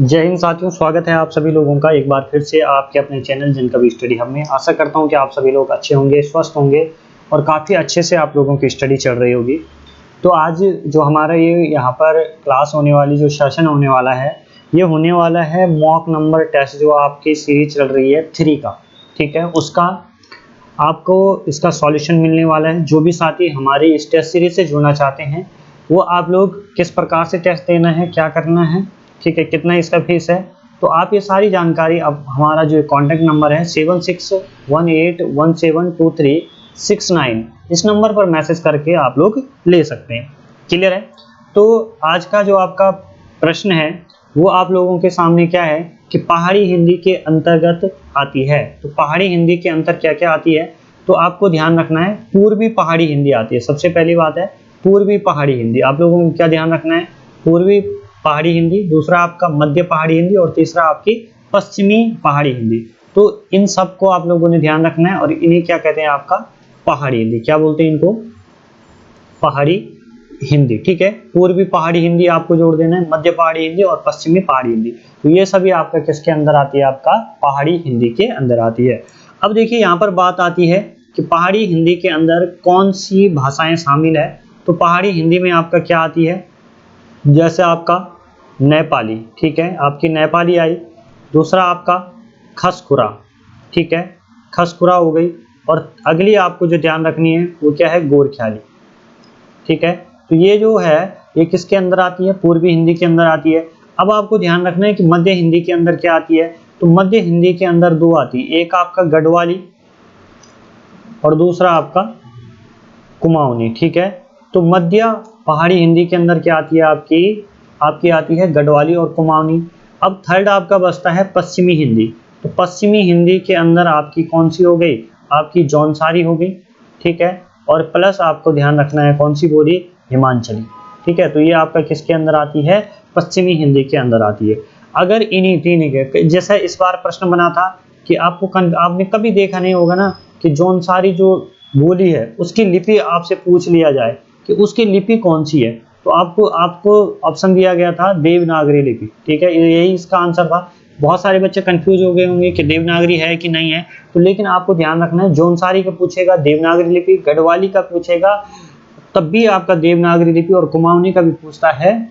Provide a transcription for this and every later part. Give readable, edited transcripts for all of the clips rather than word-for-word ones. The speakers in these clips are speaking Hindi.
जय हिंद साथियों, स्वागत है आप सभी लोगों का एक बार फिर से आपके अपने चैनल जिनकवी स्टडी हब में। आशा करता हूं कि आप सभी लोग अच्छे होंगे, स्वस्थ होंगे और काफ़ी अच्छे से आप लोगों की स्टडी चल रही होगी। तो आज जो हमारा ये यहाँ पर क्लास होने वाली, जो सेशन होने वाला है, ये होने वाला है मॉक नंबर टेस्ट, जो आपकी सीरीज चल रही है 3 का। ठीक है, उसका आपको इसका सॉल्यूशन मिलने वाला है। जो भी साथी हमारी इस टेस्ट सीरीज से जुड़ना चाहते हैं, वो आप लोग किस प्रकार से टेस्ट देना है, क्या करना है, ठीक है, कितना इसका फीस है, तो आप ये सारी जानकारी अब हमारा जो कॉन्टैक्ट नंबर है 7618172369, इस नंबर पर मैसेज करके आप लोग ले सकते हैं। क्लियर है? तो आज का जो आपका प्रश्न है वो आप लोगों के सामने क्या है कि पहाड़ी हिंदी के अंतर्गत आती है। तो पहाड़ी हिंदी के अंतर क्या क्या आती है, तो आपको ध्यान रखना है पूर्वी पहाड़ी हिंदी आती है। सबसे पहली बात है पूर्वी पहाड़ी हिंदी। आप लोगों को क्या ध्यान रखना है? पूर्वी पहाड़ी हिंदी, दूसरा आपका मध्य पहाड़ी हिंदी और तीसरा आपकी पश्चिमी पहाड़ी हिंदी। तो इन सब को आप लोगों ने ध्यान रखना है और इन्हें क्या कहते हैं? आपका पहाड़ी हिंदी। क्या बोलते हैं इनको? पहाड़ी हिंदी। ठीक है, पूर्वी पहाड़ी हिंदी आपको जोड़ देना है, मध्य पहाड़ी हिंदी और पश्चिमी पहाड़ी हिंदी। तो ये सभी आपका किसके अंदर आती है? आपका पहाड़ी हिंदी के अंदर आती है। अब देखिए यहाँ पर बात आती है कि पहाड़ी हिंदी के अंदर कौन सी भाषाएं शामिल है। तो पहाड़ी हिंदी में आपका क्या आती है? जैसे आपका नेपाली, ठीक है, आपकी नेपाली आई। दूसरा आपका खसखुरा, ठीक है, खसखुरा हो गई। और अगली आपको जो ध्यान रखनी है वो क्या है? गोरख्याली। ठीक है, तो ये जो है ये किसके अंदर आती है? पूर्वी हिंदी के अंदर आती है। अब आपको ध्यान रखना है कि मध्य हिंदी के अंदर क्या आती है। तो मध्य हिंदी के अंदर दो आती है, एक आपका गढ़वाली और दूसरा आपका कुमाऊनी। ठीक है, तो मध्य पहाड़ी हिंदी के अंदर क्या आती है? आपकी आती है गढ़वाली और कुमाऊनी। अब थर्ड आपका बचता है पश्चिमी हिंदी। तो पश्चिमी हिंदी के अंदर आपकी कौन सी हो गई? आपकी जौनसारी हो गई। ठीक है, और प्लस आपको ध्यान रखना है कौन सी बोली? हिमांचली। ठीक है, तो ये आपका किसके अंदर आती है? पश्चिमी हिंदी के अंदर आती है। अगर इन्हीं तीन के जैसा इस बार प्रश्न बना था कि आपने कभी देखा नहीं होगा ना कि जौनसारी जो बोली है उसकी लिपि आपसे पूछ लिया जाए कि उसकी लिपि कौन सी है, तो आपको ऑप्शन दिया गया था देवनागरी लिपि। ठीक है, यही इसका आंसर था। बहुत सारे बच्चे कंफ्यूज हो गए होंगे कि देवनागरी है कि नहीं है, तो लेकिन आपको ध्यान रखना है जौनसारी का पूछेगा देवनागरी लिपि, गढ़वाली का पूछेगा तब भी आपका देवनागरी लिपि, और कुमाऊनी का भी पूछता है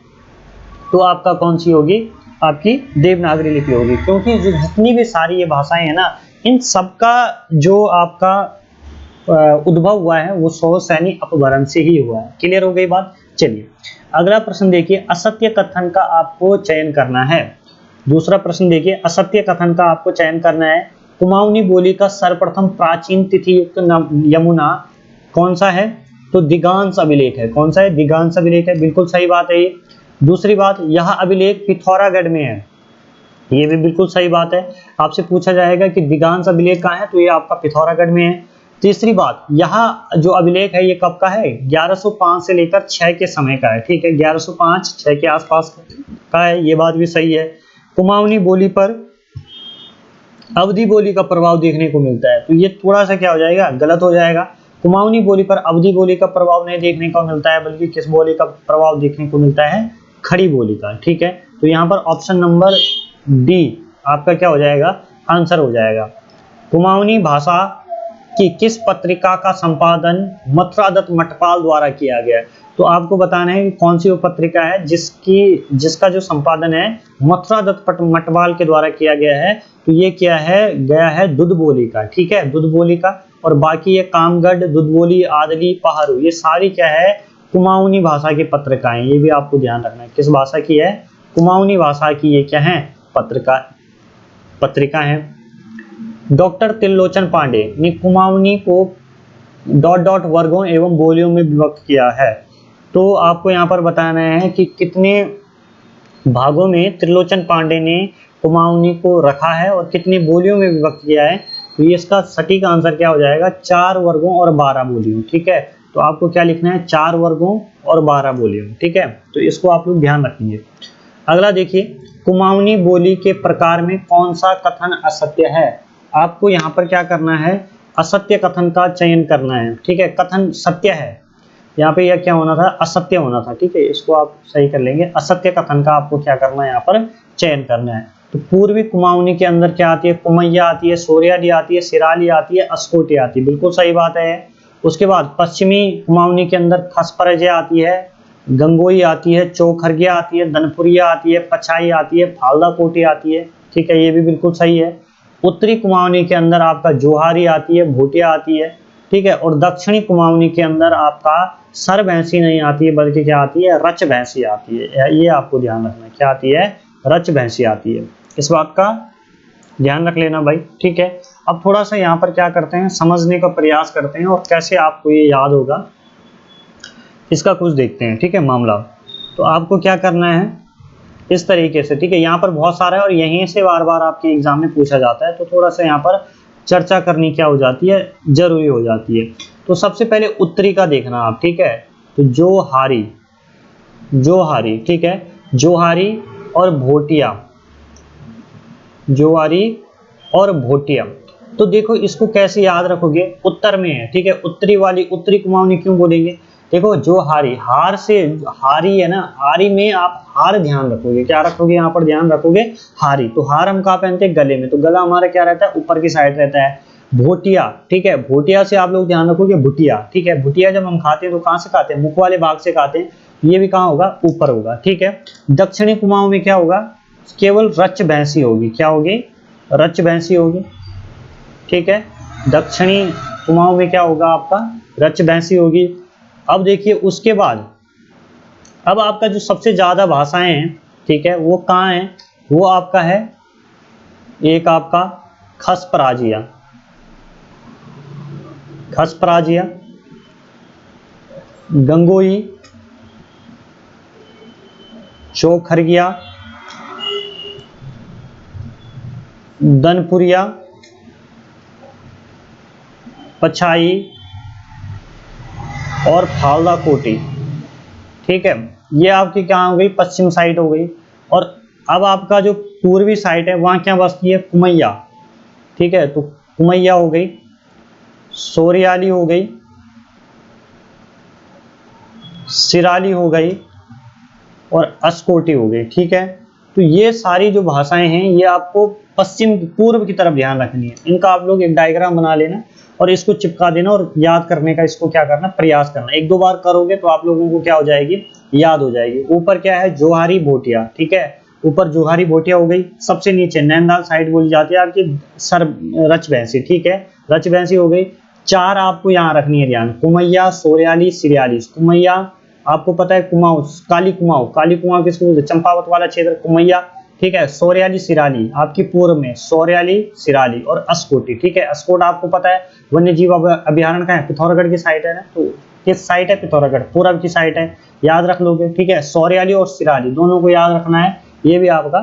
तो आपका कौन सी होगी? आपकी देवनागरी लिपि होगी। क्योंकि जो जितनी भी सारी ये भाषाएं हैं ना, इन सबका जो आपका उद्भव हुआ है वो सौसैनी अपभ्रंश से ही हुआ है। क्लियर हो गई बात? चलिए अगला प्रश्न देखिए, असत्य कथन का आपको चयन करना है। दूसरा प्रश्न देखिए, असत्य कथन का आपको चयन करना है। कुमाऊनी बोली का सर्वप्रथम प्राचीन तिथि युक्त यमुना कौन सा है? तो दिगांश अभिलेख है। कौन सा है? दिगांश अभिलेख है। बिल्कुल सही बात है ये। दूसरी बात, यह अभिलेख पिथौरागढ़ में है। ये भी बिल्कुल सही बात है। आपसे पूछा जाएगा कि दिगांश अभिलेख कहाँ है, तो ये आपका पिथौरागढ़ में है। तीसरी बात, यहाँ जो अभिलेख है ये कब का है? 1105 से लेकर 6 के समय का है। ठीक है, 1105 6 के आसपास का है, ये बात भी सही है। कुमाऊनी बोली पर अवधी बोली का प्रभाव देखने को मिलता है, तो ये थोड़ा सा क्या हो जाएगा? गलत हो जाएगा। कुमाऊनी बोली पर अवधी बोली का प्रभाव नहीं देखने को मिलता है, बल्कि किस बोली का प्रभाव देखने को मिलता है? खड़ी बोली का। ठीक है, तो यहाँ पर ऑप्शन नंबर डी आपका क्या हो जाएगा? आंसर हो जाएगा। कुमाऊनी भाषा की किस पत्रिका का संपादन मथुरा दत्त मटपाल द्वारा किया गया है? तो आपको बताना है कि कौन सी वो पत्रिका है जिसका जो संपादन है मथुरा दत्त मटपाल के द्वारा किया गया है। तो ये क्या है? गया है दुध बोली का। ठीक है, दुध बोली का। और बाकी ये कामगढ़, दुध बोली, आदली, पहाड़ू, ये सारी क्या है? कुमाऊनी भाषा की पत्रिकाएं। ये भी आपको ध्यान रखना है किस भाषा की है? कुमाऊनी भाषा की ये क्या है? पत्रिका है। डॉक्टर त्रिलोचन पांडे ने कुमाऊनी को डॉट डॉट वर्गों एवं बोलियों में विभक्त किया है। तो आपको यहाँ पर बताना है कि कितने भागों में त्रिलोचन पांडे ने कुमाऊनी को रखा है और कितनी बोलियों में विभक्त किया है। तो ये इसका सटीक आंसर क्या हो जाएगा? 4 वर्गों और 12 बोलियों। ठीक है, तो आपको क्या लिखना है? 4 वर्गों और 12 बोलियों। ठीक है, तो इसको आप लोग ध्यान रखेंगे। अगला देखिए, कुमाऊनी बोली के प्रकार में कौन सा कथन असत्य है? आपको यहाँ पर क्या करना है? असत्य कथन का चयन करना है। ठीक है, कथन सत्य है, यहाँ पे यह क्या होना था? असत्य होना था। ठीक है, इसको आप सही कर लेंगे। असत्य कथन का आपको क्या करना है? यहाँ पर चयन करना है। तो पूर्वी कुमाऊनी के अंदर क्या आती है, कुमैया आती है, सोरियाली आती है, सिराली आती है, अस्कोटी आती है, बिल्कुल सही बात है। उसके बाद पश्चिमी कुमाऊनी के अंदर खसपरजा आती है, गंगोई आती है, चौखरगिया आती है, दनपुरिया आती है, पछाई आती है, फालदा कोटी आती है, ठीक है, ये भी बिल्कुल सही है। उत्तरी कुमाऊनी के अंदर आपका जोहारी आती है, भोटिया आती है, ठीक है, और दक्षिणी कुमाऊनी के अंदर आपका सर भैंसी नहीं आती है, बल्कि क्या आती है, रच भैंसी आती है। ये आपको ध्यान रखना है, क्या आती है, रच भैंसी आती है। इस बात का ध्यान रख लेना भाई, ठीक है। अब थोड़ा सा यहाँ पर क्या करते हैं, समझने का प्रयास करते हैं और कैसे आपको ये याद होगा इसका कुछ देखते हैं, ठीक है मामला। तो आपको क्या करना है इस तरीके से, ठीक है, यहाँ पर बहुत सारा है और यहीं से बार बार आपके एग्जाम में पूछा जाता है, तो थोड़ा सा यहाँ पर चर्चा करनी क्या हो जाती है, जरूरी हो जाती है। तो सबसे पहले उत्तरी का देखना आप, ठीक है, तो जोहारी, जोहारी, ठीक है, जोहारी और भोटिया, जोहारी और भोटिया। तो देखो इसको कैसे याद रखोगे, उत्तर में है, ठीक है, उत्तरी वाली, उत्तरी कुमाऊनी क्यों बोलेंगे, देखो जो हारी, हार से हारी है ना, हारी में आप हार ध्यान रखोगे, क्या रखोगे यहाँ पर ध्यान रखोगे, हारी। तो हार हम कहाँ पहनते हैं, गले में, तो गला हमारा क्या रहता है, ऊपर की साइड रहता है। भोटिया, ठीक है, भोटिया से आप लोग ध्यान रखोगे, भुटिया, ठीक है, भुटिया जब हम खाते हैं तो कहाँ से खाते हैं, मुख वाले भाग से खाते हैं, ये भी कहाँ होगा, ऊपर होगा, ठीक है। दक्षिणी कुमाऊं में क्या होगा, केवल रच भैंसी होगी, क्या होगी, रच भैंसी होगी, ठीक है। दक्षिणी कुमाऊं में क्या होगा आपका, रच भैंसी होगी। अब देखिए उसके बाद अब आपका जो सबसे ज्यादा भाषाएं हैं, ठीक है, वो कहाँ है, वो आपका है एक आपका खसपराजिया, खसपराजिया, गंगोई, चौखरगिया, दनपुरिया, पछाई और फालदा कोटी, ठीक है। ये आपकी क्या हो गई, पश्चिम साइड हो गई। और अब आपका जो पूर्वी साइड है वहां क्या बसती है, कुमैया, ठीक है, तो कुमैया हो गई, सोरियाली हो गई, सिराली हो गई और अस्कोटी हो गई, ठीक है। तो ये सारी जो भाषाएं हैं ये आपको पश्चिम पूर्व की तरफ ध्यान रखनी है, इनका आप लोग एक डायग्राम बना लेना और इसको चिपका देना और याद करने का इसको क्या करना, प्रयास करना। एक दो बार करोगे तो आप लोगों को क्या हो जाएगी, याद हो जाएगी। ऊपर क्या है, जोहारी भोटिया, ठीक है, ऊपर जोहारी भोटिया हो गई। सबसे नीचे नैनदाल साइड बोली जाती है आपकी सर रच भैंसी, ठीक है, रच भैंसी हो गई। चार आपको यहाँ रखनी है ध्यान, कुमैया, सोरियाली, सिरियाली। कुमैया आपको पता है, कुमाऊं, काली कुमाऊं, काली कुमाऊं किसको बोलते हैं, चंपावत वाला क्षेत्र कुमैया, ठीक है। सोरियाली सिराली आपकी पूर्व में, सोरियाली सिराली और अस्कोटी, ठीक है। अस्कोट आपको पता है वन्य जीव अभ्यारण्य का है, पिथौरागढ़ की साइड है ना, तो किस साइड है, पिथौरागढ़ पूर्व की साइड है, याद रख लोगे, ठीक है। सोरियाली और सिराली दोनों को याद रखना है, ये भी आपका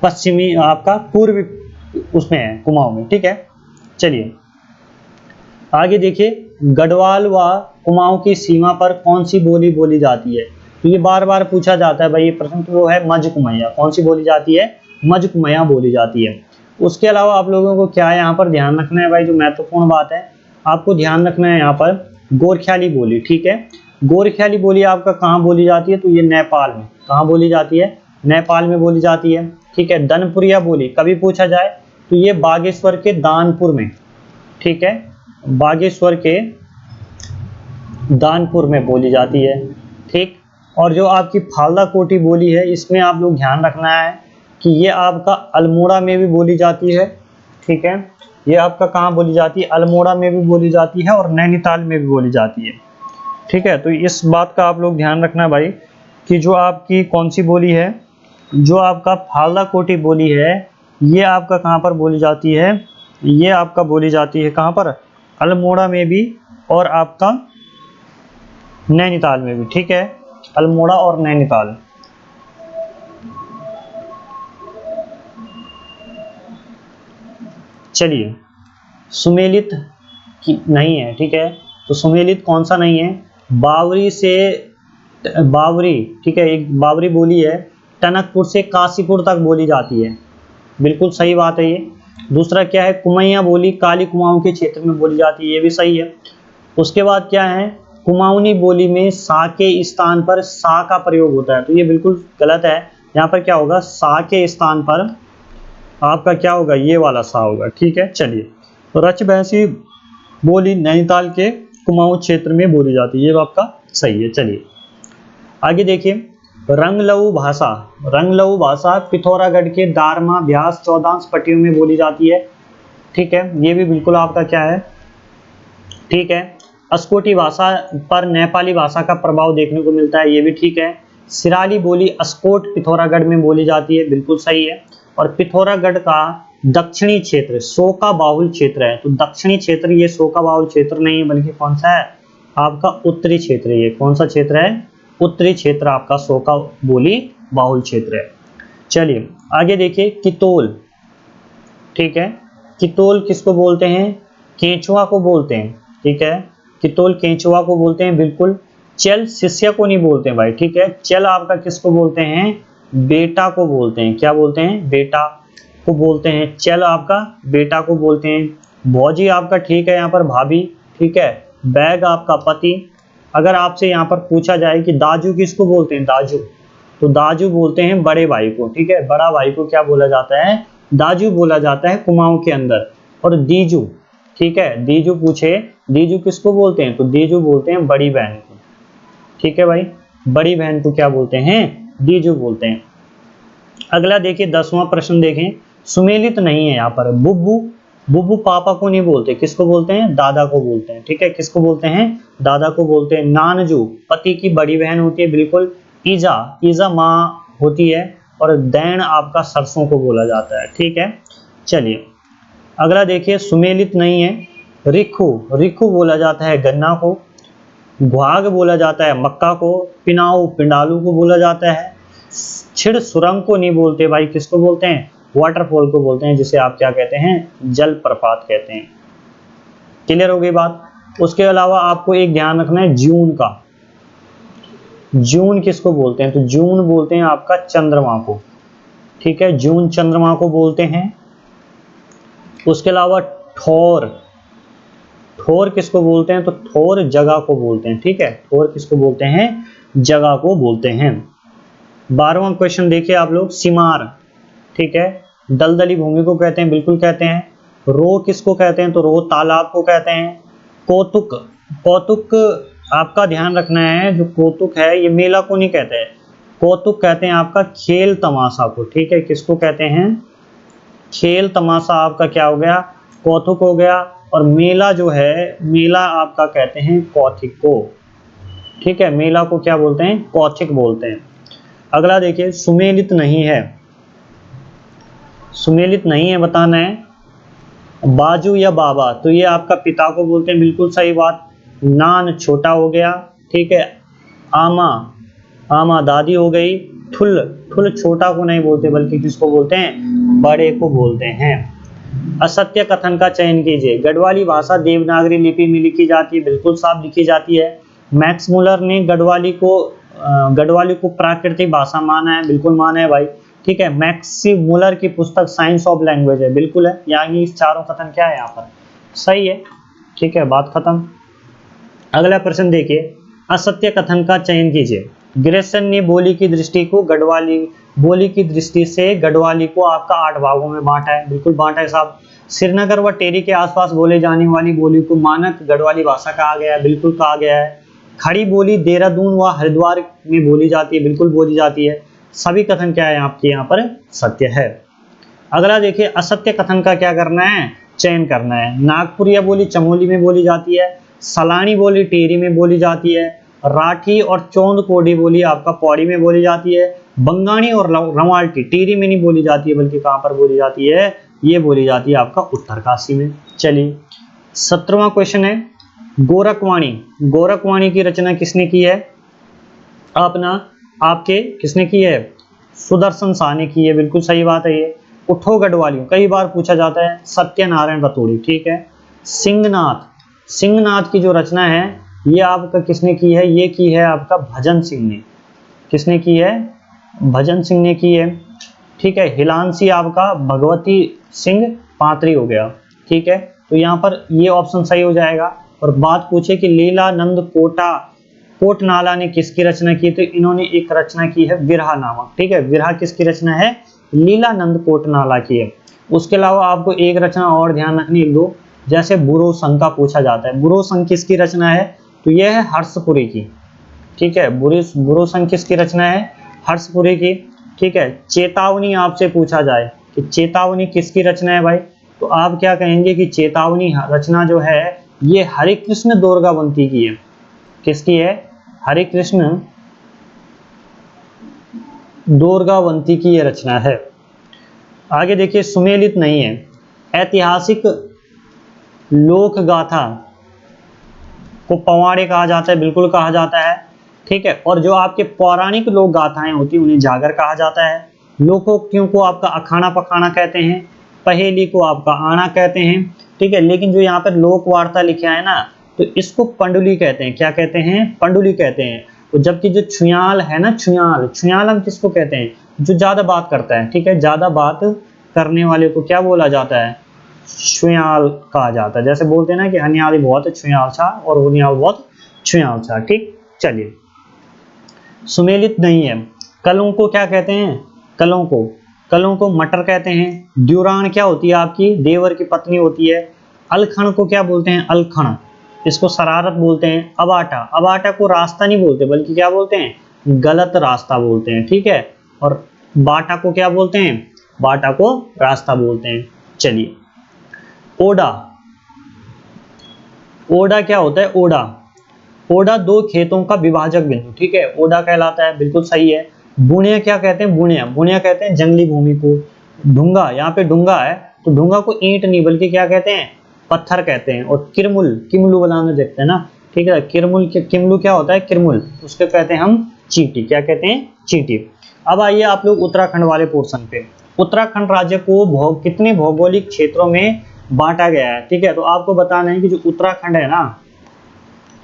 पश्चिमी आपका पूर्वी उसमें है, कुमाऊं में, ठीक है। चलिए आगे देखिए, गढ़वाल व कुमाऊं की सीमा पर कौन सी बोली बोली जाती है, तो ये बार बार पूछा जाता है भाई ये प्रश्न, तो वो है मज कुमैया। कौन सी बोली जाती है, मज कुमैया बोली जाती है। उसके अलावा आप लोगों को क्या है यहाँ पर ध्यान रखना है भाई, जो महत्वपूर्ण बात है आपको ध्यान रखना है यहाँ पर, गोरख्याली बोली, ठीक है। गोरख्याली बोली आपका कहाँ बोली जाती है, तो ये नेपाल में, कहाँ बोली जाती है, नेपाल में बोली जाती है, ठीक है। दनपुरिया बोली कभी पूछा जाए तो ये बागेश्वर के दानपुर में, ठीक है, बागेश्वर के दानपुर में बोली जाती है, ठीक। और जो आपकी फालदा कोटी बोली है इसमें आप लोग ध्यान रखना है कि ये आपका अल्मोड़ा में भी बोली जाती है, ठीक है। ये आपका कहाँ बोली जाती है, अल्मोड़ा में भी बोली जाती है और नैनीताल में भी बोली जाती है, ठीक है। तो इस बात का आप लोग ध्यान रखना भाई कि जो आपकी कौन सी बोली है, जो आपका फालदा कोटी बोली है ये आपका कहाँ पर बोली जाती है, ये आपका बोली जाती है कहाँ पर, अल्मोड़ा में भी और आपका नैनीताल में भी, ठीक है, अल्मोड़ा और नैनीताल। चलिए सुमेलित की नहीं है, ठीक है, तो सुमेलित कौन सा नहीं है, बावरी से बावरी, ठीक है, एक बावरी बोली है, टनकपुर से काशीपुर तक बोली जाती है, बिल्कुल सही बात है ये। दूसरा क्या है, कुमैया बोली काली कुमाऊं के क्षेत्र में बोली जाती है, ये भी सही है। उसके बाद क्या है, कुमाऊनी बोली में सा के स्थान पर सा का प्रयोग होता है, तो ये बिल्कुल गलत है। यहाँ पर क्या होगा, सा के स्थान पर आपका क्या होगा, ये वाला सा होगा। ठीक है, चलिए। तो रच भैंसी बोली नैनीताल के कुमाऊं क्षेत्र में बोली जाती है, ये आपका सही है। चलिए आगे देखिए, रंगलऊ भाषा, रंगलऊ भाषा पिथौरागढ़ के दारमा ब्यास चौदांश पट्टियों में बोली जाती है। ठीक है, ये भी बिल्कुल आपका क्या है, ठीक है। अस्कोटी भाषा पर नेपाली भाषा का प्रभाव देखने को मिलता है, ये भी ठीक है। सिराली बोली अस्कोट पिथौरागढ़ में बोली जाती है, बिल्कुल सही है। और पिथौरागढ़ का दक्षिणी क्षेत्र शोका बाहुल क्षेत्र है, तो दक्षिणी क्षेत्र ये शोका बाहुल क्षेत्र नहीं है, बल्कि कौन सा है आपका उत्तरी क्षेत्र। ये कौन सा क्षेत्र है, उत्तरी क्षेत्र आपका शोका बोली बाहुल क्षेत्र है। चलिए आगे देखिए, कितोल। ठीक है, कितोल किसको बोलते हैं, केंचुआ को बोलते हैं। ठीक है, कितोल केंचुआ को बोलते हैं, बिल्कुल। चल शिष्य को नहीं बोलते हैं भाई। ठीक है, चल आपका किसको बोलते हैं, बेटा को बोलते हैं। क्या बोलते हैं, बेटा को बोलते हैं। चल आपका बेटा को बोलते हैं। भौजी आपका ठीक है, यहाँ पर भाभी। ठीक है, बैग आपका पति। अगर आपसे यहाँ पर पूछा जाए कि दाजू किसको बोलते हैं, दाजू, तो दाजू बोलते हैं बड़े भाई को। ठीक है, बड़ा भाई को क्या बोला जाता है, दाजू बोला जाता है कुमाऊं के अंदर। और दीजू, ठीक है, दीजू पूछे, दीजू किसको बोलते हैं, तो दीजू बोलते हैं बड़ी बहन को। ठीक है भाई, बड़ी बहन को क्या बोलते हैं, दीजू बोलते हैं। अगला देखिए 10वां प्रश्न देखें, सुमेलित नहीं है यहाँ पर। बुब्बू, बुब्बू पापा को नहीं बोलते, किसको बोलते हैं, दादा को बोलते हैं। ठीक है, किसको बोलते हैं, दादा को बोलते हैं। नानजू पति की बड़ी बहन होती है, बिल्कुल। ईजा, ईजा माँ होती है। और दैन आपका सरसों को बोला जाता है। ठीक है, चलिए अगला देखिए, सुमेलित नहीं है। रिखू, रिखू बोला जाता है गन्ना को। घ्वाग बोला जाता है मक्का को। पिनाऊ पिंडालू को बोला जाता है। छिड़ सुरंग को नहीं बोलते भाई, किसको बोलते हैं, वाटरफॉल को बोलते हैं, जिसे आप क्या कहते हैं, जलप्रपात कहते हैं। क्लियर हो गई बात। उसके अलावा आपको एक ध्यान रखना है जून का। जून किसको बोलते हैं, तो जून बोलते हैं आपका चंद्रमा को। ठीक है, जून चंद्रमा को बोलते हैं। उसके अलावा ठोर, ठोर किसको बोलते हैं, तो ठोर जगह को बोलते हैं। ठीक है, ठोर किसको बोलते हैं, जगह को बोलते हैं। 12वां क्वेश्चन देखिए आप लोग, सीमार। ठीक है, दलदली भूमि को कहते हैं, बिल्कुल कहते हैं। रो किसको कहते हैं, तो रो तालाब को कहते हैं। कौतुक, कौतुक आपका ध्यान रखना है, जो कौतुक है ये मेला को नहीं कहते हैं, कौतुक कहते हैं आपका खेल तमाशा को। ठीक है, किसको कहते हैं, खेल तमाशा आपका क्या हो गया, कौतुक हो गया। और मेला जो है, मेला आपका कहते हैं कौथिक को। ठीक है, मेला को क्या बोलते हैं, कौथिक बोलते हैं। अगला देखिए, सुमेलित नहीं है, सुमेलित नहीं है बताना है। बाजू या बाबा, तो ये आपका पिता को बोलते हैं, बिल्कुल सही बात। नान छोटा हो गया। ठीक है, आमा, आमा दादी हो गई। ठुल, ठुल छोटा को नहीं बोलते, बल्कि किसको बोलते हैं, बड़े को बोलते हैं। असत्य कथन का चयन कीजिए। गढ़वाली भाषा देवनागरी लिपि में लिखी जाती है, बिल्कुल साफ लिखी जाती है। मैक्स मुलर ने गढ़वाली को प्राकृतिक भाषा माना है, बिल्कुल माना है भाई। ठीक है, मैक्सी मुलर की पुस्तक साइंस ऑफ लैंग्वेज है, बिल्कुल है। यहाँ की चारों कथन क्या है, यहाँ पर सही है। ठीक है, बात खत्म। अगला प्रश्न देखिए, असत्य कथन का चयन कीजिए। ग्रेसन ने बोली की दृष्टि को गढ़वाली, बोली की दृष्टि से गढ़वाली को आपका 8 भागों में बांटा है, बिल्कुल बांटा है साहब। श्रीनगर व टेरी के आसपास बोले जाने वाली बोली को मानक गढ़वाली भाषा कहा गया है, बिल्कुल कहा गया है। खड़ी बोली देहरादून व हरिद्वार में बोली जाती है, बिल्कुल बोली जाती है। सभी कथन क्या है आपके यहाँ पर सत्य है। अगला देखिए, असत्य कथन का क्या करना है, चयन करना है। नागपुरिया बोली चमोली में बोली जाती है। सलानी बोली टेरी में बोली जाती है। राठी और चौंद कोडी बोली आपका पौड़ी में बोली जाती है। बंगाणी और रवाल्टी टेरी में नहीं बोली जाती है, बल्कि कहाँ पर बोली जाती है, ये बोली जाती है आपका उत्तरकाशी में। चलिए 17वां क्वेश्चन है, गोरखवाणी। गोरखवाणी की रचना किसने की है, आपके किसने की है, सुदर्शन शाह ने की है, बिल्कुल सही बात है ये। उठो गढ़वालियों कई बार पूछा जाता है, सत्यनारायण रतोड़ी। ठीक है, सिंहनाथ, सिंहनाथ की जो रचना है ये आपका किसने की है, ये की है आपका भजन सिंह ने। किसने की है, भजन सिंह ने की है। ठीक है, हिलांसी आपका भगवती सिंह पात्री हो गया। ठीक है, तो यहाँ पर ये ऑप्शन सही हो जाएगा। और बात पूछे कि लीलानंद कोटा कोटनाला ने किसकी रचना की? तो इन्होंने एक रचना की है विरहा नामक, ठीक है। विरहा किसकी रचना है? लीलानंद कोटनाला की है। उसके अलावा आपको एक रचना और ध्यान रखनी है दो, जैसे बुरो संघ का पूछा जाता है। बुरो संघ किसकी रचना है? तो यह है हर्षपुरी की, ठीक है। बुरो संघ किसकी रचना है? हर्षपुरी की, ठीक है। चेतावनी आपसे पूछा जाए कि चेतावनी किसकी रचना है भाई, तो आप क्या कहेंगे कि चेतावनी रचना जो है ये हरिकृष्ण दोरगावंती की है। किसकी है? हरिकृष्ण दोरगावंती की ये रचना है। आगे देखिए, सुमेलित नहीं है। ऐतिहासिक लोक गाथा को पवाड़े कहा जाता है, बिल्कुल कहा जाता है, ठीक है। और जो आपके पौराणिक लोक गाथाएं होती हैं उन्हें जागर कहा जाता है। लोकोक्तियों को आपका अखाना पखाना कहते हैं, पहेली को आपका आना कहते हैं, ठीक है। लेकिन जो यहाँ पर लोक वार्ता लिखा है ना, तो इसको पंडुली कहते हैं। क्या कहते हैं? पंडुली कहते हैं। तो जबकि जो छुयाल है ना, छुयाल हम किसको कहते हैं? जो ज्यादा बात करता है, ठीक है। ज्यादा बात करने वाले को क्या बोला जाता है? छुयाल कहा जाता है। जैसे बोलते हैं ना कि हनियाली बहुत छुयाल छा और होनियाल बहुत छुयाल छा, ठीक। चलिए, सुमेलित नहीं है। कलों को क्या कहते हैं? कलों को मटर कहते हैं। द्युरान क्या होती है आपकी? देवर की पत्नी होती है। अलखण को क्या बोलते हैं? अलखण, इसको शरारत बोलते हैं। अबाटा को रास्ता नहीं बोलते बल्कि क्या बोलते हैं? गलत रास्ता बोलते हैं, ठीक है। और बाटा को क्या बोलते हैं? बाटा को रास्ता बोलते हैं। चलिए, ओडा क्या होता है? ओडा दो खेतों का विभाजक बिंदु, ठीक है। ओडा कहलाता है, बिल्कुल सही है। बुनिया क्या कहते हैं? बुनिया कहते हैं जंगली भूमि को। ढूंगा, यहाँ पे ढूंगा है तो ढूंगा को ईंट नहीं बल्कि क्या कहते हैं? पत्थर कहते हैं। और किमलू बनाने देखते हैं ना, ठीक है। किमलू क्या होता है? किरमुल, उसके कहते हैं हम चींटी। क्या कहते हैं? चींटी। अब आइए आप लोग उत्तराखंड वाले पोर्शन पे। उत्तराखंड राज्य को कितने भौगोलिक क्षेत्रों में बांटा गया है, ठीक है। तो आपको बताना है कि जो उत्तराखंड है ना,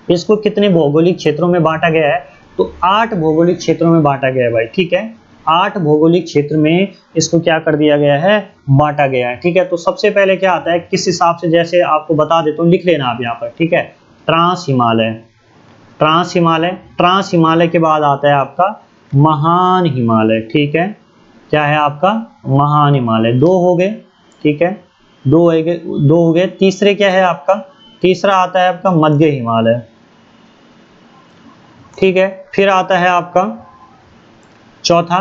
इसको कितने भौगोलिक क्षेत्रों में बांटा गया है? तो 8 भौगोलिक क्षेत्रों में बांटा गया है भाई, ठीक है। 8 भौगोलिक क्षेत्र में इसको क्या कर दिया गया है? बांटा गया है, ठीक है। तो सबसे पहले क्या आता है किस हिसाब से, जैसे आपको बता देता हूँ, लिख लेना आप यहाँ पर, ठीक है। ट्रांस हिमालय के बाद आता है आपका महान हिमालय, ठीक है। क्या है आपका? महान हिमालय। 2 हो गए, ठीक है। 2 हो गए। तीसरे क्या है आपका? तीसरा आता है आपका मध्य हिमालय, ठीक है। फिर आता है आपका चौथा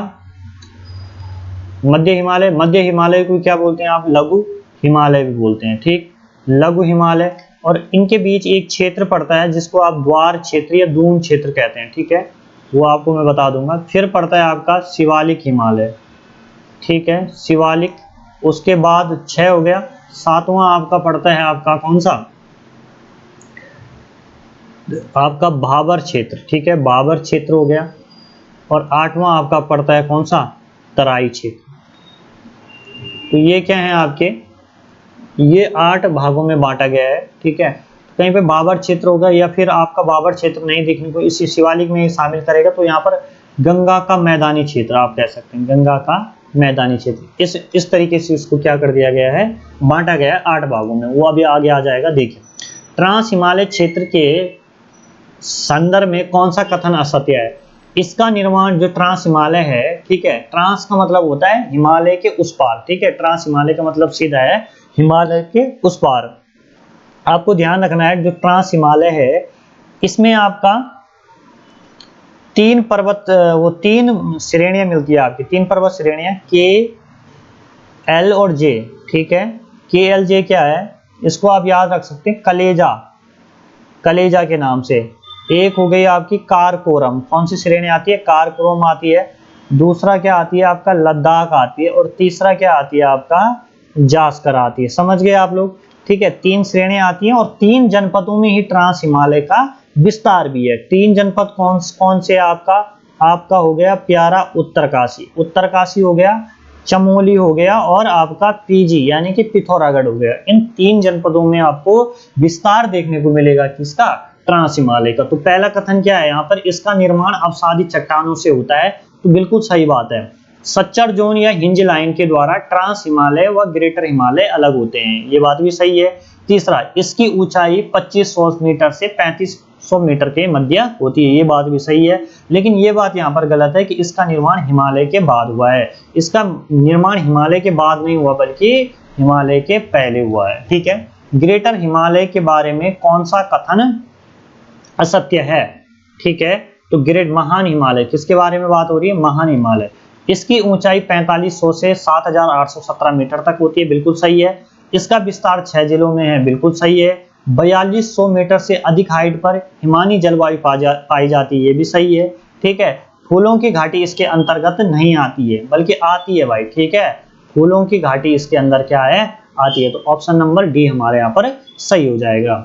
मध्य हिमालय को क्या बोलते हैं आप? लघु हिमालय भी बोलते हैं, ठीक। लघु हिमालय। और इनके बीच एक क्षेत्र पड़ता है जिसको आप द्वार क्षेत्र या दून क्षेत्र कहते हैं, ठीक है। वो आपको मैं बता दूंगा। फिर पड़ता है आपका शिवालिक हिमालय, ठीक है, शिवालिक। उसके बाद 6 हो गया। 7वां आपका पड़ता है आपका कौन सा? आपका भाबर क्षेत्र, ठीक है। भाबर क्षेत्र हो गया। और 8वां आपका पड़ता है कौन सा? तराई क्षेत्र। तो ये क्या है आपके? ये 8 भागों में बांटा गया है, ठीक है। कहीं पे भाबर क्षेत्र होगा या फिर आपका भाबर क्षेत्र नहीं देखने को इसी शिवालिक में शामिल करेगा, तो यहाँ पर गंगा का मैदानी क्षेत्र आप कह सकते हैं। गंगा का मैदानी क्षेत्र, इस तरीके से इसको क्या कर दिया गया है? बांटा गया है 8 भागों में। वो अभी आगे आ जाएगा, देखिए। ट्रांस हिमालय क्षेत्र के संदर्भ में कौन सा कथन असत्य है? इसका निर्माण जो ट्रांस हिमालय है, ठीक है। ट्रांस का मतलब होता है हिमालय के उस पार, ठीक है। ट्रांस हिमालय का मतलब सीधा है हिमालय के उस पार। आपको ध्यान रखना है जो ट्रांस हिमालय है इसमें आपका 3 पर्वत, वो 3 श्रेणियां मिलती है आपकी, 3 पर्वत श्रेणियां के, एल और जे, ठीक है। के एल जे क्या है? इसको आप याद रख सकते हैं कलेजा के नाम से। एक हो गई आपकी कारकोरम, कौन सी श्रेणी आती है? कारकोरम आती है। दूसरा क्या आती है आपका? लद्दाख आती है। और तीसरा क्या आती है आपका? जास्कर आती है। समझ गए आप लोग, ठीक है। 3 श्रेणियां आती हैं और 3 जनपदों में ही ट्रांस हिमालय का विस्तार भी है। 3 जनपद कौन से? आपका हो गया प्यारा उत्तरकाशी हो गया, चमोली हो गया और आपका पीजी यानी कि पिथौरागढ़ हो गया। इन 3 जनपदों में आपको विस्तार देखने को मिलेगा किसका? ट्रांस हिमालय का। तो पहला कथन क्या है यहाँ पर? इसका निर्माण अवसादी चट्टानों से होता है। तो बिल्कुल सही बात है। सच्चर जोन या हिंज लाइन के द्वारा ट्रांस हिमालय व ग्रेटर हिमालय अलग होते हैं, ये बात भी सही है। तीसरा, इसकी ऊंचाई 2500 मीटर से 100 मीटर के मध्य होती है, ये बात भी सही है। लेकिन ये बात यहाँ पर गलत है कि इसका निर्माण हिमालय के बाद हुआ है। इसका निर्माण हिमालय के बाद नहीं हुआ बल्कि हिमालय के पहले हुआ है। ठीक है, ग्रेटर हिमालय के बारे में कौन सा कथन असत्य है? ठीक है, तो ग्रेट महान हिमालय, किसके बारे में बात हो रही है? महान हिमालय। इसकी ऊंचाई 4500 से 7817 मीटर तक होती है, बिल्कुल सही है। इसका विस्तार 6 जिलों में है, बिल्कुल सही है। 4200 मीटर से अधिक हाइट पर हिमानी जलवायु पाई जाती है, ये भी सही है। ठीक है, फूलों की घाटी इसके अंतर्गत नहीं आती है बल्कि आती है भाई। ठीक है, फूलों की घाटी इसके अंदर क्या है? आती है। तो ऑप्शन नंबर डी हमारे यहाँ पर सही हो जाएगा।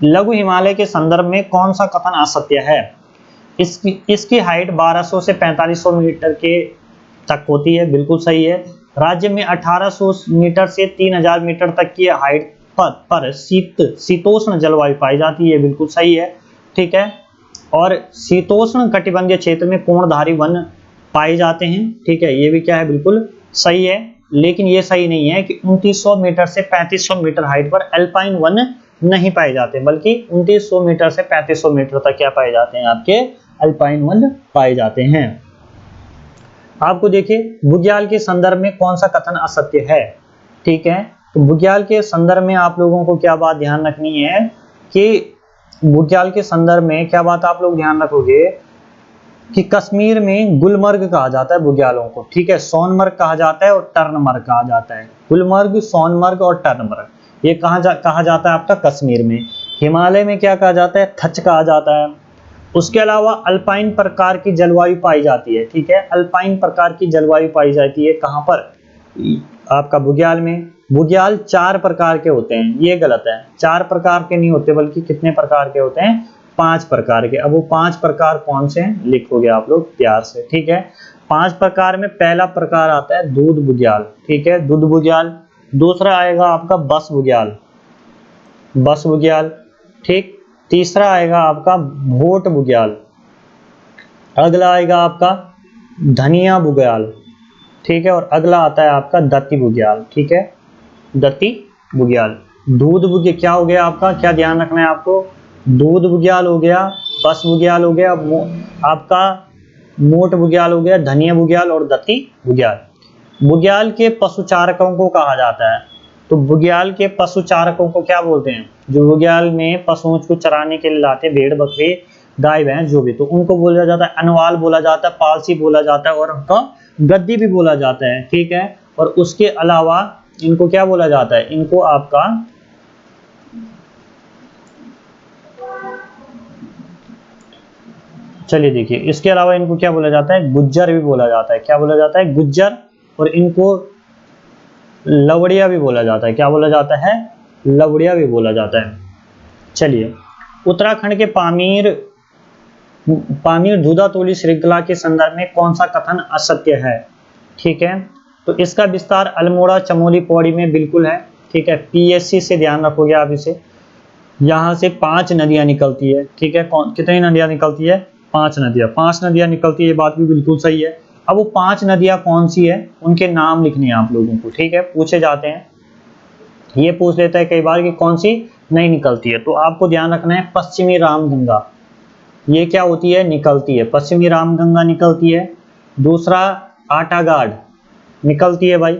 लघु हिमालय के संदर्भ में कौन सा कथन असत्य है? इसकी हाइट 1200 से 4500 मीटर के तक होती है, बिल्कुल सही है। राज्य में 1800 मीटर से 3000 मीटर तक की हाइट पर शीतोष्ण जलवायु पाई जाती है, बिल्कुल सही है। ठीक है, और शीतोष्ण कटिबंधीय क्षेत्र में कोणधारी वन पाए जाते हैं। ठीक है, ये भी क्या है? बिल्कुल सही है। लेकिन ये सही नहीं है कि 2900 मीटर से 3500 मीटर हाइट पर अल्पाइन वन नहीं पाए जाते, बल्कि 2900 मीटर से 3500 मीटर तक क्या पाए जाते हैं? आपके अल्पाइन वन पाए जाते हैं। आपको देखिए, बुग्याल के संदर्भ में कौन सा कथन असत्य है? ठीक है, तो बुग्याल के संदर्भ में आप लोगों को क्या बात ध्यान रखनी है कि बुग्याल के संदर्भ में क्या बात आप लोग ध्यान रखोगे कि कश्मीर में गुलमर्ग कहा जाता है बुग्यालों को। ठीक है, सोनमर्ग कहा जाता है और टर्नमर्ग कहा जाता है। गुलमर्ग, सोनमर्ग और टर्नमर्ग, ये कहा जाता है आपका कश्मीर में। हिमालय में क्या कहा जाता है? थच कहा जाता है। उसके अलावा अल्पाइन प्रकार की जलवायु पाई जाती है। ठीक है, अल्पाइन प्रकार की जलवायु पाई जाती है कहाँ पर? आपका बुग्याल में। बुग्याल 4 प्रकार के होते हैं, ये गलत है। 4 प्रकार के नहीं होते बल्कि कितने प्रकार के होते हैं? 5 प्रकार के। अब वो 5 प्रकार कौन से हैं लिखोगे आप लोग प्यार से। ठीक है, 5 प्रकार में पहला प्रकार आता है दूध बुग्याल। ठीक है, दूध बुग्याल। दूसरा आएगा आपका बस बुग्याल, बस बुग्याल। ठीक, तीसरा आएगा आपका भोट बुग्याल। अगला आएगा आपका धनिया बुग्याल। ठीक है, और अगला आता है आपका दत्ती बुग्याल। ठीक है, दत्ती बुग्याल। दूध बुग्याल क्या हो गया आपका? क्या ध्यान रखना है आपको? दूध बुग्याल हो गया, बस बुग्याल हो गया, आपका मोट बुग्याल हो गया, धनिया बुग्याल और दत्ती बुग्याल। बुग्याल के पशुचारकों को कहा जाता है। तो बुग्याल के पशुचारकों को क्या बोलते हैं? जो बुग्याल में पशुओं को चराने के लिए लाते, भेड़ बकरी गाय भैंस जो भी, तो उनको बोला जाता है अनवाल बोला जाता है, पालसी बोला जाता है और उनका गद्दी भी बोला जाता है। ठीक है, और उसके अलावा इनको क्या बोला जाता है? इनको आपका चलिए देखिए, इसके अलावा इनको क्या बोला जाता है? गुज्जर भी बोला जाता है। क्या बोला जाता है? गुज्जर। और इनको लवड़िया भी बोला जाता है। क्या बोला जाता है? लवड़िया भी बोला जाता है। चलिए, उत्तराखंड के पामीर धूधातोली श्रृंखला के संदर्भ में कौन सा कथन असत्य है? ठीक है, तो इसका विस्तार अल्मोड़ा चमोली पौड़ी में बिल्कुल है। ठीक है, पीएससी से ध्यान रखोगे आप इसे। यहाँ से 5 नदियां निकलती है। ठीक है, कितनी नदियां निकलती है? 5 नदियां। 5 नदियां निकलती है, ये बात भी बिल्कुल सही है। अब वो 5 नदियां कौन सी है, उनके नाम लिखने हैं आप लोगों को। ठीक है, पूछे जाते हैं, ये पूछ लेता है कई बार कि कौन सी नहीं निकलती है। तो आपको ध्यान रखना है पश्चिमी रामगंगा, ये क्या होती है? निकलती है। पश्चिमी रामगंगा निकलती है। दूसरा आटागाड निकलती है भाई।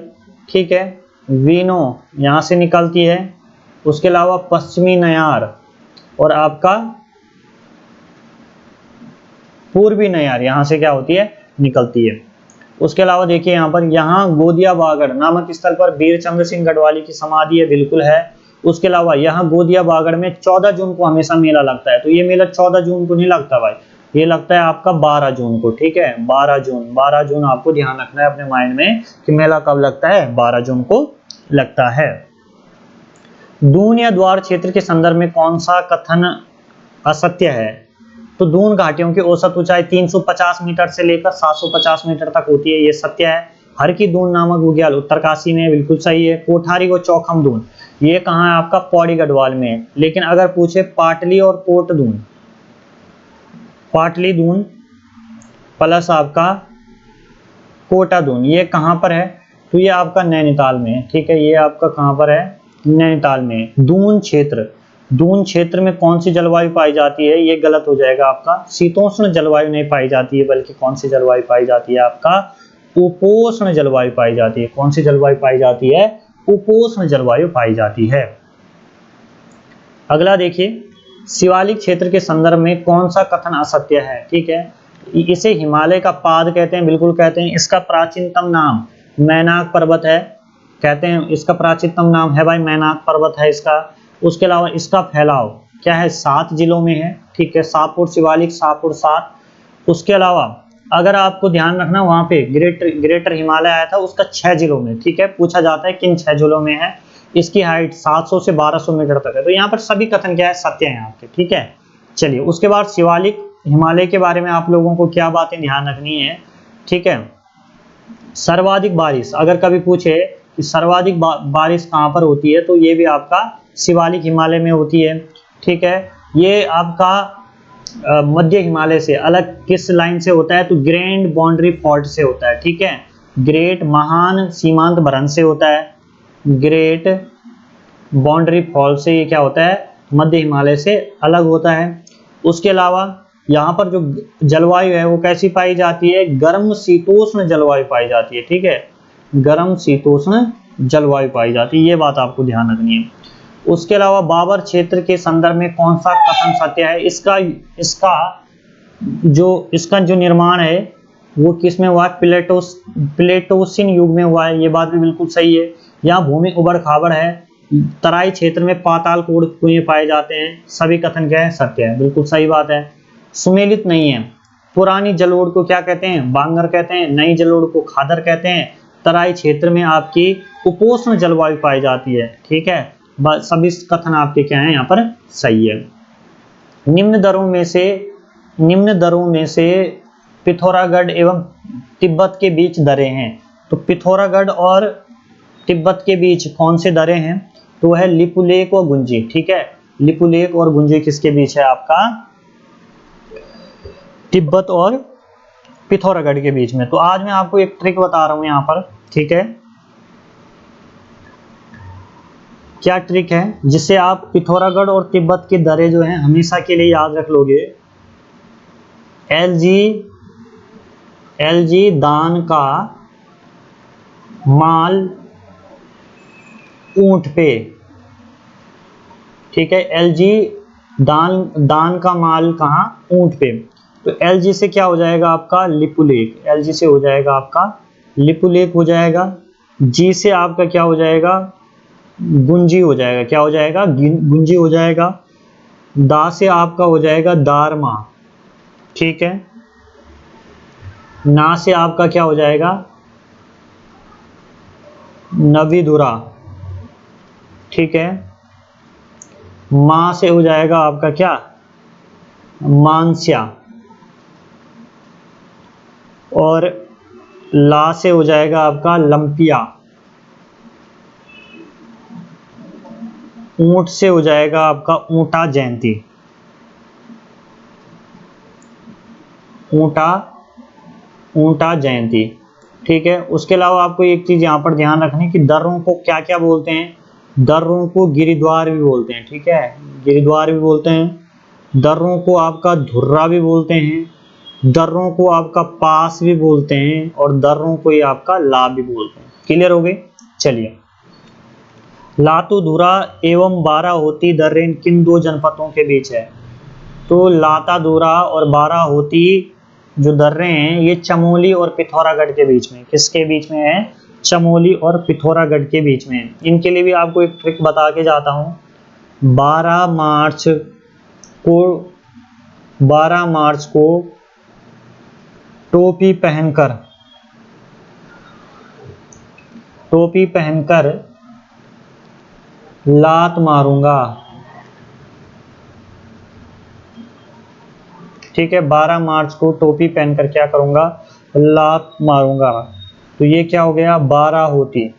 ठीक है, वीनो यहाँ से निकलती है। उसके अलावा पश्चिमी नयार और आपका पूर्वी नयार यहाँ से क्या होती है? निकलती है। उसके अलावा देखिए यहाँ पर, यहाँ गोदिया बागड़ नामक स्थल पर वीरचंद्र सिंह गढ़वाली की समाधि है, बिल्कुल है। उसके अलावा यहाँ गोदिया बागड़ में 14 जून को हमेशा मेला लगता है। तो ये मेला 14 जून को नहीं लगता भाई, ये लगता है आपका 12 जून को। ठीक है, 12 जून आपको ध्यान रखना है अपने माइंड में कि मेला कब लगता है? 12 जून को लगता है। दून या द्वार क्षेत्र के संदर्भ में कौन सा कथन असत्य है? तो दून घाटियों की औसत ऊंचाई 350 मीटर से लेकर 750 मीटर तक होती है, ये सत्य है। हर की दून नामक बुग्याल उत्तरकाशी में, बिल्कुल सही है। कोठारी व चौखम दून, ये कहाँ है आपका? पौड़ी गढ़वाल में। लेकिन अगर पूछे पाटली और कोट दून, पाटली दून प्लस आपका कोटा दून, ये कहाँ पर है? तो ये आपका नैनीताल में है। ठीक है, ये आपका कहाँ पर है? नैनीताल में। दून क्षेत्र, दून क्षेत्र में कौन सी जलवायु पाई जाती है, ये गलत हो जाएगा आपका। शीतोष्ण जलवायु नहीं पाई जाती है, बल्कि कौन सी जलवायु पाई जाती है आपका, उपोष्ण जलवायु पाई जाती है। कौन सी जलवायु पाई जाती है, उपोष्ण जलवायु पाई जाती है। अगला देखिए, शिवालिक क्षेत्र के संदर्भ में कौन सा कथन असत्य है। ठीक है, इसे हिमालय का पाद कहते हैं, बिल्कुल कहते हैं। इसका प्राचीनतम नाम मैनाक पर्वत है, कहते हैं इसका प्राचीनतम नाम है भाई मैनाक पर्वत है इसका। उसके अलावा इसका फैलाव क्या है, 7 जिलों में है। ठीक है, शाहपुर शिवालिक, शाहपुर 7। उसके अलावा अगर आपको ध्यान रखना, वहां पे ग्रेटर हिमालय आया था, उसका 6 जिलों में। ठीक है, पूछा जाता है किन 6 जिलों में है। इसकी हाइट 700 से 1200 मीटर तक है। तो यहाँ पर सभी कथन क्या है, सत्य है आपके। ठीक है, चलिए उसके बाद शिवालिक हिमालय के बारे में आप लोगों को क्या बातें ध्यान रखनी है। ठीक है, सर्वाधिक बारिश अगर कभी पूछे कि सर्वाधिक बारिश कहाँ पर होती है, तो ये भी आपका शिवालिक हिमालय में होती है। ठीक है, ये आपका मध्य हिमालय से अलग किस लाइन से होता है, तो ग्रैंड बाउंड्री फॉल्ट से होता है। ठीक है, ग्रेट महान सीमांत भ्रंश से होता है। ग्रेट बाउंड्री फॉल्ट से ये क्या होता है, मध्य हिमालय से अलग होता है। उसके अलावा यहाँ पर जो जलवायु है वो कैसी पाई जाती है, गर्म शीतोष्ण जलवायु पाई जाती है। ठीक है, गर्म शीतोष्ण जलवायु पाई जाती है, ये बात आपको ध्यान रखनी है। उसके अलावा बाबर क्षेत्र के संदर्भ में कौन सा कथन सत्य है, इसका जो निर्माण है वो किस में हुआ है, प्लेटोसिन युग में हुआ है। ये बात भी बिल्कुल सही है। यहाँ भूमि उबड़ खाबड़ है, तराई क्षेत्र में पाताल कुएं पाए जाते हैं। सभी कथन क्या है, सत्य है, बिल्कुल सही बात है। सुमेलित नहीं है। पुरानी जलोढ़ को क्या कहते हैं, बांगर कहते हैं। नई जलोढ़ को खादर कहते हैं। तराई क्षेत्र में आपकी उपोष्ण जलवायु पाई जाती है। ठीक है, सभी कथन आपके क्या है यहाँ पर सही है। निम्न दरों में से पिथौरागढ़ एवं तिब्बत के बीच दरें हैं। तो पिथौरागढ़ और तिब्बत के बीच कौन से दरें हैं, तो है लिपुलेख और गुंजी। ठीक है, लिपुलेख और गुंजी किसके बीच है, आपका तिब्बत और पिथौरागढ़ के बीच में। तो आज मैं आपको एक ट्रिक बता रहा हूं यहाँ पर। ठीक है, क्या ट्रिक है, जिससे आप पिथौरागढ़ और तिब्बत की दरें जो हैं हमेशा के लिए याद रख लोगे। एलजी दान का माल ऊंट पे। ठीक है, एलजी दान का माल कहाँ, ऊंट पे। तो एलजी से क्या हो जाएगा आपका लिपुलेख, एलजी से हो जाएगा आपका लिपुलेख हो जाएगा। जी से आपका क्या हो जाएगा, गुंजी हो जाएगा। क्या हो जाएगा, गुंजी हो जाएगा। दा से आपका हो जाएगा दारमा। ठीक है, ना से आपका क्या हो जाएगा, नवीधुरा। ठीक है, मां से हो जाएगा आपका क्या, मानस्या। और ला से हो जाएगा आपका लंपिया। ऊंट से हो जाएगा आपका ऊंटा जयंती। ऊंटा जयंती। ठीक है, उसके अलावा आपको एक चीज यहाँ पर ध्यान रखनी कि दर्रों को क्या क्या बोलते हैं, दर्रों को गिरिद्वार भी बोलते हैं। ठीक है, गिरिद्वार भी बोलते हैं। दर्रों को आपका धुर्रा भी बोलते हैं। दर्रों को आपका पास भी बोलते हैं, और दर्रों को ही आपका ला भी बोलते हैं। क्लियर हो गई, चलिए। लातूधुरा एवं बाराहोती दर्रे किन 2 जनपदों के बीच है, तो लाताधुरा और बाराहोती जो दर्रे हैं ये चमोली और पिथौरागढ़ के बीच में, किसके बीच में है, चमोली और पिथौरागढ़ के बीच में। इनके लिए भी आपको एक ट्रिक बता के जाता हूं। 12 मार्च को टोपी पहनकर लात मारूंगा। ठीक है, 12 मार्च को टोपी पहनकर क्या करूंगा, लात मारूंगा। तो ये क्या हो गया, बाराहोती।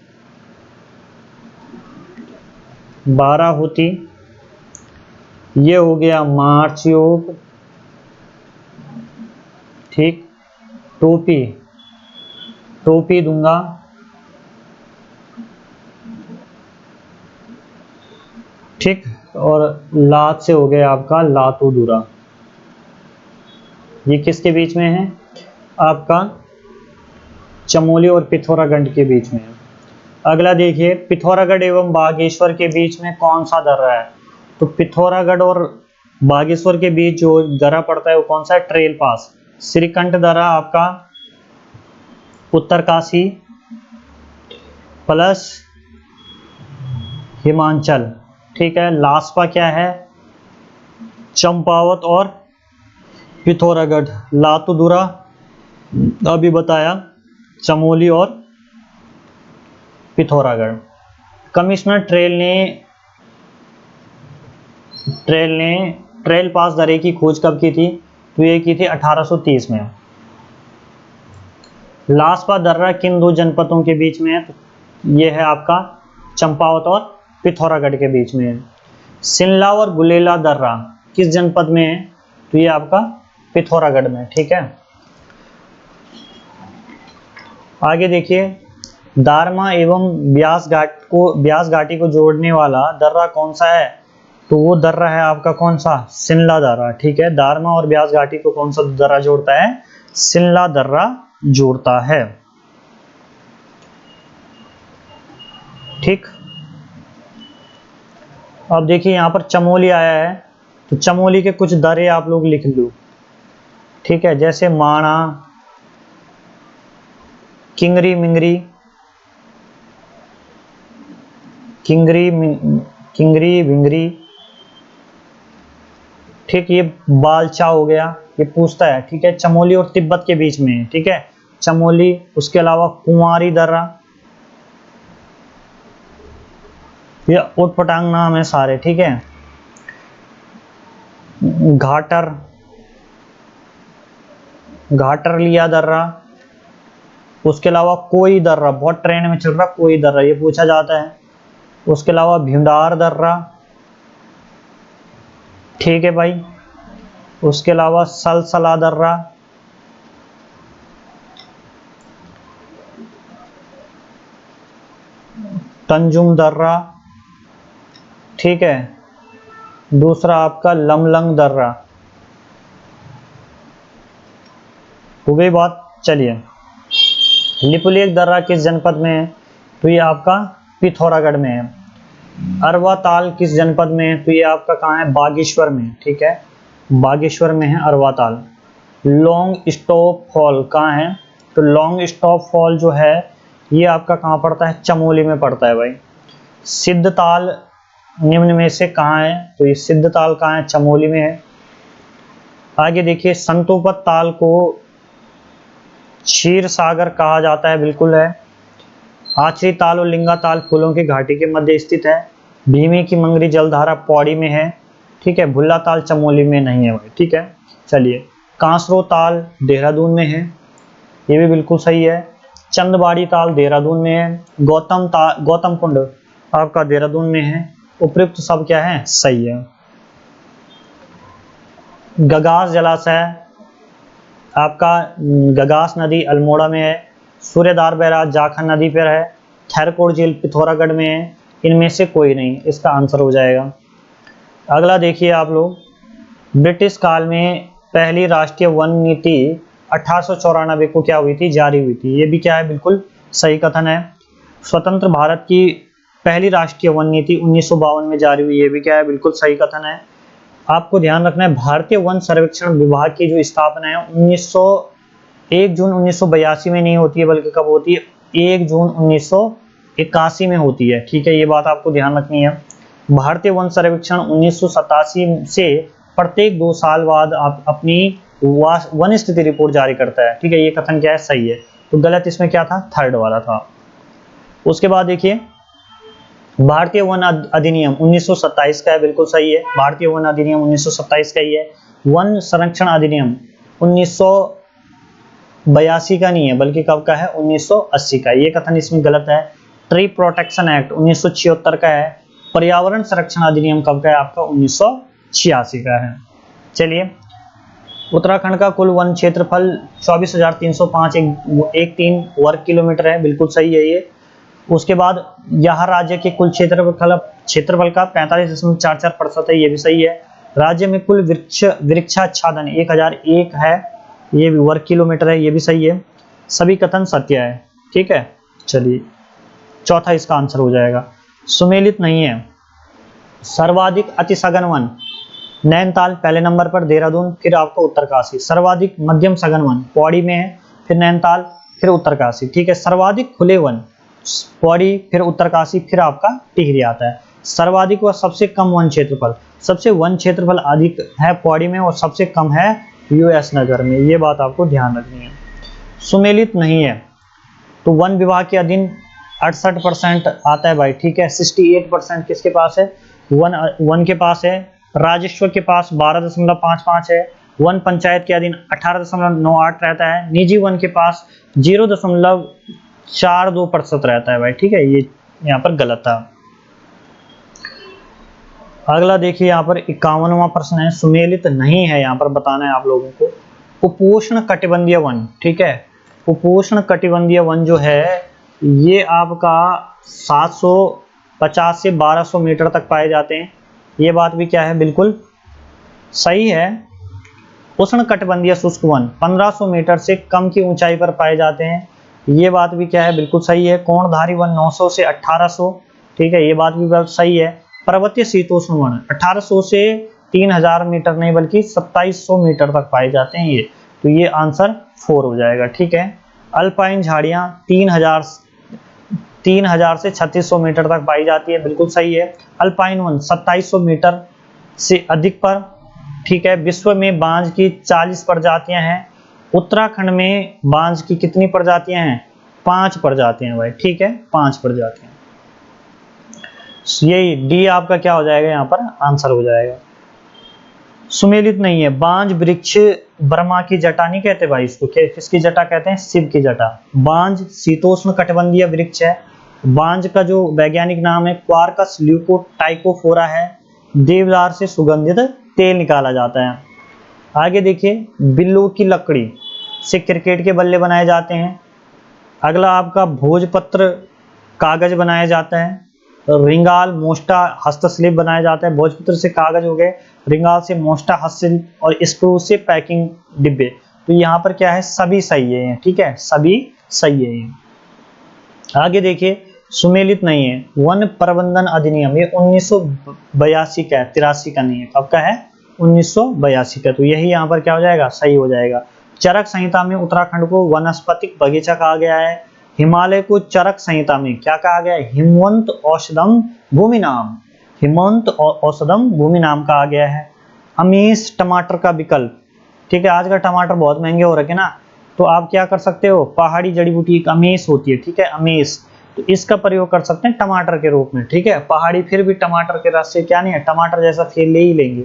ये हो गया मार्च योग। ठीक, टोपी दूंगा। ठीक, और लात से हो गया आपका लातूदुरा, ये किसके बीच में है? आपका चमोली और पिथौरागढ़ के बीच में है। अगला देखिए, पिथौरागढ़ एवं बागेश्वर के बीच में कौन सा दर्रा है? तो पिथौरागढ़ और बागेश्वर के बीच जो दर्रा पड़ता है वो कौन सा है? ट्रेल पास। श्रीकंठ दर्रा आपका उत्तरकाशी प्लस हिमाचल, ठीक है। लास्पा क्या है? चंपावत और पिथौरागढ़। लातूदुरा अभी बताया, चमोली और पिथौरागढ़। कमिश्नर ट्रेल पास दर्रे की खोज कब की थी? तो ये की थी 1830 में। लास्पा दर्रा किन दो जनपदों के बीच में है? तो ये है आपका चंपावत और पिथौरागढ़ के बीच में है। सिनला और गुलेला दर्रा किस जनपद में है? तो ये आपका पिथौरागढ़ में, ठीक है। आगे देखिए, दारमा एवं ब्यास घाटी को जोड़ने वाला दर्रा कौन सा है? तो वो दर्रा है आपका कौन सा? सिनला दर्रा, ठीक है। दारमा और ब्यास घाटी को कौन सा दर्रा जोड़ता है? सिनला दर्रा जोड़ता है, ठीक। अब देखिए यहाँ पर चमोली आया है, तो चमोली के कुछ दर्रे आप लोग लिख लो, ठीक है। जैसे माणा, किंगरी मिंगरी, किंगरी भिंगरी, ठीक। ये बालचा हो गया, ये पूछता है, ठीक है। चमोली और तिब्बत के बीच में है, ठीक है, चमोली। उसके अलावा कुंवारी दर्रा, ये उटपटांग नाम है सारे, ठीक है। घाटर लिया दर्रा। उसके अलावा कोई दर्रा, बहुत ट्रेंड में चल रहा कोई दर्रा, ये पूछा जाता है। उसके अलावा भीमडार दर्रा, ठीक है भाई। उसके अलावा सलसला दर्रा, तंजुम दर्रा, ठीक है। दूसरा आपका लमलंग दर्रा। हो गई बात। चलिए, लिपुलेख दर्रा किस जनपद में है? तो ये आपका पिथौरागढ़ में है। अरवा ताल किस जनपद में है? तो ये आपका कहाँ है? बागेश्वर में, ठीक है, बागेश्वर में है अरवा ताल। लॉन्ग स्टॉप फॉल कहाँ है? तो लॉन्ग स्टॉप फॉल जो है ये आपका कहाँ पड़ता है? चमोली में पड़ता है भाई। सिद्धताल निम्न में से कहाँ है? तो ये सिद्धताल कहाँ है? चमोली में है। आगे देखिए, संतोपत ताल को क्षीर सागर कहा जाता है, बिल्कुल है। आचरी ताल और लिंगा ताल फूलों की घाटी के मध्य स्थित है। भीमी की मंगरी जलधारा पौड़ी में है, ठीक है। भुल्ला ताल चमोली में नहीं है भाई, ठीक है। चलिए, कांसरो ताल देहरादून में है, ये भी बिल्कुल सही है। चंदबाड़ी ताल देहरादून में है। गौतम कुंड आपका देहरादून में है। उपयुक्त सब क्या है? सही है। गगास जलाशय आपका गगास नदी अल्मोड़ा में है। सूर्यदार बैराज जाखन नदी पर है। खैरकोट झील पिथौरागढ़ में है। इनमें से कोई नहीं, इसका आंसर हो जाएगा। अगला देखिए आप लोग, ब्रिटिश काल में पहली राष्ट्रीय वन नीति 1894 को क्या हुई थी? जारी हुई थी, ये भी क्या है? बिल्कुल सही कथन है। स्वतंत्र भारत की पहली राष्ट्रीय वन नीति 1952 में जारी हुई, ये भी क्या है? बिल्कुल सही कथन है। आपको ध्यान रखना है, भारतीय वन सर्वेक्षण विभाग की जो स्थापना है 1 जून 1982 में नहीं होती है, बल्कि कब होती है? 1 जून 1981 में होती है, ठीक है। ये बात आपको ध्यान रखनी है। भारतीय वन सर्वेक्षण 1987 से प्रत्येक 2 साल बाद आप अपनी वन स्थिति रिपोर्ट जारी करता है, ठीक है। ये कथन क्या है? सही है। तो गलत इसमें क्या था? थर्ड वाला था। उसके बाद देखिए, भारतीय वन अधिनियम 1927 का है, बिल्कुल सही है। भारतीय वन अधिनियम 1927 का ही है। वन संरक्षण अधिनियम 1982 का नहीं है, बल्कि कब का है? 1980 का। ये कथन इसमें गलत है। ट्री प्रोटेक्शन एक्ट 1976 का है। पर्यावरण संरक्षण अधिनियम कब का है? आपका 1986 का है। चलिए, उत्तराखंड का कुल वन क्षेत्रफल 24,305 वर्ग किलोमीटर है, बिल्कुल सही है ये। उसके बाद यह राज्य के कुल क्षेत्रफल का 45.44% है, ये भी सही है। राज्य में कुल वृक्षाच्छादन 1001 है, ये भी वर्ग किलोमीटर है, ये भी सही है। सभी कथन सत्य है, ठीक है। चलिए चौथा इसका आंसर हो जाएगा। सुमेलित नहीं है। सर्वाधिक अति सघन वन नैनीताल पहले नंबर पर, देहरादून, फिर आपका उत्तरकाशी। सर्वाधिक मध्यम सघन वन पौड़ी में है, फिर नैनीताल, फिर उत्तरकाशी, ठीक है। सर्वाधिक खुले वन पौड़ी, फिर उत्तरकाशी, फिर आपका टिहरी आता है। सर्वाधिक व सबसे कम वन क्षेत्रफल, सबसे वन क्षेत्रफल अधिक है पौड़ी में और सबसे कम है यूएस नगर में, ये बात आपको ध्यान रखनी है। सुमेलित नहीं है तो वन विभाग के अधीन 68% आता है भाई, ठीक है। 68% किसके पास है? वन के पास है। राजस्व के पास 12.55 है। वन पंचायत के अधीन 18.98 रहता है। निजी वन के पास 0.42% रहता है भाई, ठीक है। ये यहाँ पर गलत था। अगला देखिए यहाँ पर 51वां प्रश्न है, सुमेलित नहीं है, यहाँ पर बताना है आप लोगों को। उपोष्ण कटिबंधीय वन, ठीक है। उपोष्ण कटिबंधीय वन जो है ये आपका 750 से 1200 मीटर तक पाए जाते हैं, ये बात भी क्या है, बिल्कुल सही है। उष्ण कटिबंधीय शुष्क वन 1500 मीटर से कम की ऊंचाई पर पाए जाते हैं, ये बात भी क्या है, बिल्कुल सही है। कोणधारी वन 900 से 1800, ठीक है, ये बात भी बहुत सही है। पर्वतीय शीतोष्ण वन 1800 से 3000 मीटर नहीं बल्कि 2700 मीटर तक पाए जाते हैं ये, तो ये आंसर 4 हो जाएगा, ठीक है। अल्पाइन झाड़ियां 3000 से 3600 मीटर तक पाई जाती है, बिल्कुल सही है। अल्पाइन वन 2700 मीटर से अधिक पर, ठीक है। विश्व में बांज की 40 प्रजातियां हैं। उत्तराखंड में बांज की कितनी प्रजातियां हैं? 5 प्रजातियां भाई, ठीक है, 5 प्रजातियां। यही डी आपका क्या हो जाएगा, यहाँ पर आंसर हो जाएगा। सुमेलित नहीं है। बांज वृक्ष ब्रह्मा की जटा नहीं कहते भाई इसको, किसकी जटा कहते हैं? शिव की जटा। बांज शीतोष्ण कटिबंधीय वृक्ष है। बांज का जो वैज्ञानिक नाम है क्वार्कस ल्यूकोटाइकोफोरा है। देवदार से सुगंधित तेल निकाला जाता है। आगे देखिए, बिल्लू की लकड़ी से क्रिकेट के बल्ले बनाए जाते हैं। अगला आपका भोजपत्र कागज बनाया जाता है। रिंगाल मोस्टा हस्तशिल्प बनाया जाता है। भोजपत्र से कागज हो गए, रिंगाल से मोस्टा हस्तशिल्प और स्क्रू से पैकिंग डिब्बे। तो यहाँ पर क्या है, सभी सही है, ठीक है, सभी सही है। आगे देखिए, सुमेलित नहीं है। वन प्रबंधन अधिनियम ये 1982 का है, 83 का नहीं है, कब का है? 1982 का, तो यही यहाँ पर क्या हो जाएगा, सही हो जाएगा। चरक संहिता में उत्तराखंड को वनस्पतिक बगीचा कहा गया है। हिमालय को चरक संहिता में क्या कहा गया है? हिमवंत औषधम भूमि नाम, हिमवंत औषधम भूमि नाम कहा गया है। अमीश टमाटर का विकल्प, ठीक है। आज का टमाटर बहुत महंगे हो रखे ना, तो आप क्या कर सकते हो, पहाड़ी जड़ी बूटी एक अमीश होती है, ठीक है, अमीश, तो इसका प्रयोग कर सकते हैं टमाटर के रूप में, ठीक है। पहाड़ी फिर भी टमाटर के रस से क्या नहीं है, टमाटर जैसा फील ले ही लेंगे,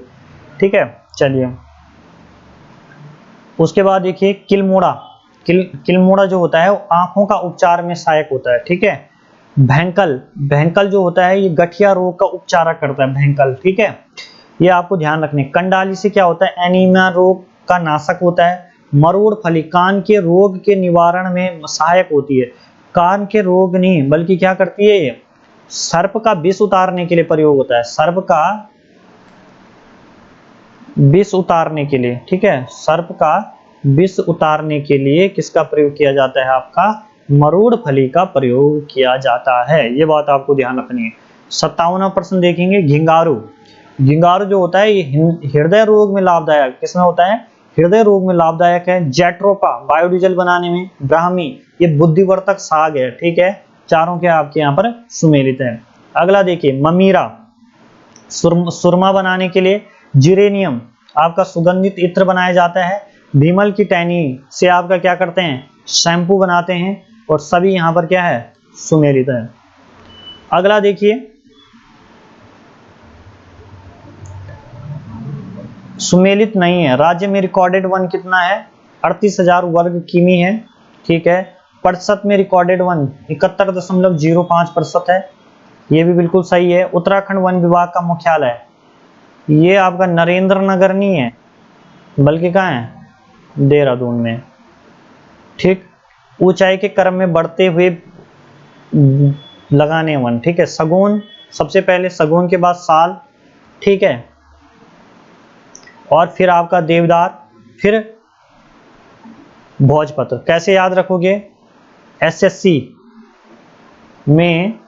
ठीक है। चलिए उसके बाद देखिए, किलमोड़ा जो होता है वो आंखों का उपचार में सहायक होता है, ठीक है। भैंकल जो होता है ये गठिया रोग का उपचार करता है, भैंकल, ठीक है, ये आपको ध्यान रखने। कंडाली से क्या होता है, एनीमिया रोग का नाशक होता है। मरोड़ फली कान के रोग के निवारण में सहायक होती है। कान के रोग नहीं बल्कि क्या करती है, ये सर्प का विष उतारने के लिए प्रयोग होता है, सर्प का विष उतारने के लिए, ठीक है, सर्प का विष उतारने के लिए किसका प्रयोग किया जाता है, आपका मरोड़ फली का प्रयोग किया जाता है, ये बात आपको ध्यान रखनी है। 57वां प्रश्न देखेंगे, घिंगारू जो होता है ये हृदय रोग में लाभदायक, किसमें होता है, हृदय रोग में लाभदायक है। जेट्रोपा बायोडीजल बनाने में। ब्राह्मी ये बुद्धिवर्धक साग है, ठीक है। चारों के आपके यहाँ पर सुमेलित है। अगला देखिए, ममीरा सुरमा बनाने के लिए। जिरेनियम आपका सुगंधित इत्र बनाया जाता है। भीमल की टहनी से आपका क्या करते हैं, शैम्पू बनाते हैं, और सभी यहाँ पर क्या है, सुमेलित है। अगला देखिए, सुमेलित नहीं है। राज्य में रिकॉर्डेड वन कितना है, 38,000 वर्ग किमी है, ठीक है। प्रतिशत में रिकॉर्डेड वन 71.05% है, ये भी बिल्कुल सही है। उत्तराखंड वन विभाग का मुख्यालय ये आपका नरेंद्र नगर नहीं है बल्कि कहाँ है, देहरादून में, ठीक। ऊंचाई के क्रम में बढ़ते हुए लगाने वन, ठीक है। सगुन सबसे पहले, सगुन के बाद साल, ठीक है। और फिर आपका देवदार, फिर भोजपत्र। कैसे याद रखोगे? एसएससी में,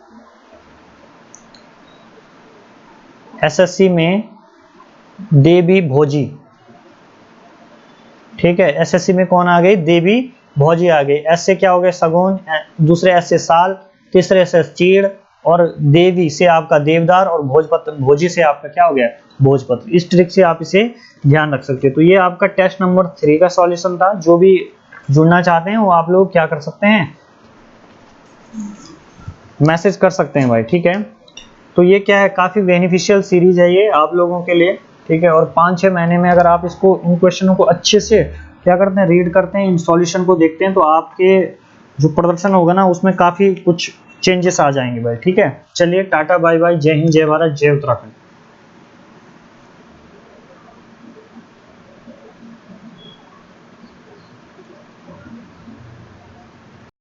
एसएससी में देवी भोजी, ठीक है। एसएससी में कौन आ गई? देवी भोजी आ गई। एस से क्या हो गया? सगुन, दूसरे एस से साल, तीसरे से चीड़, और देवी से आपका देवदार, और भोजपत्र, भोजी से आपका क्या हो गया? भोजपत्र। इस ट्रिक से आप इसे ध्यान रख सकते हो। तो ये आपका टेस्ट नंबर 3 का सॉल्यूशन था। जो भी जुड़ना चाहते हैं वो आप लोग क्या कर सकते हैं? मैसेज कर सकते हैं भाई, ठीक है। तो ये क्या है, काफी बेनिफिशियल सीरीज है ये आप लोगों के लिए, ठीक है। और 5-6 महीने में अगर आप इसको, इन क्वेश्चनों को अच्छे से क्या करते हैं, रीड करते हैं, इन सॉल्यूशन को देखते हैं, तो आपके जो प्रदर्शन होगा ना उसमें काफी कुछ चेंजेस आ जाएंगे भाई, ठीक है। चलिए टाटा बाय बाय, जय हिंद, जय भारत, जय उत्तराखंड।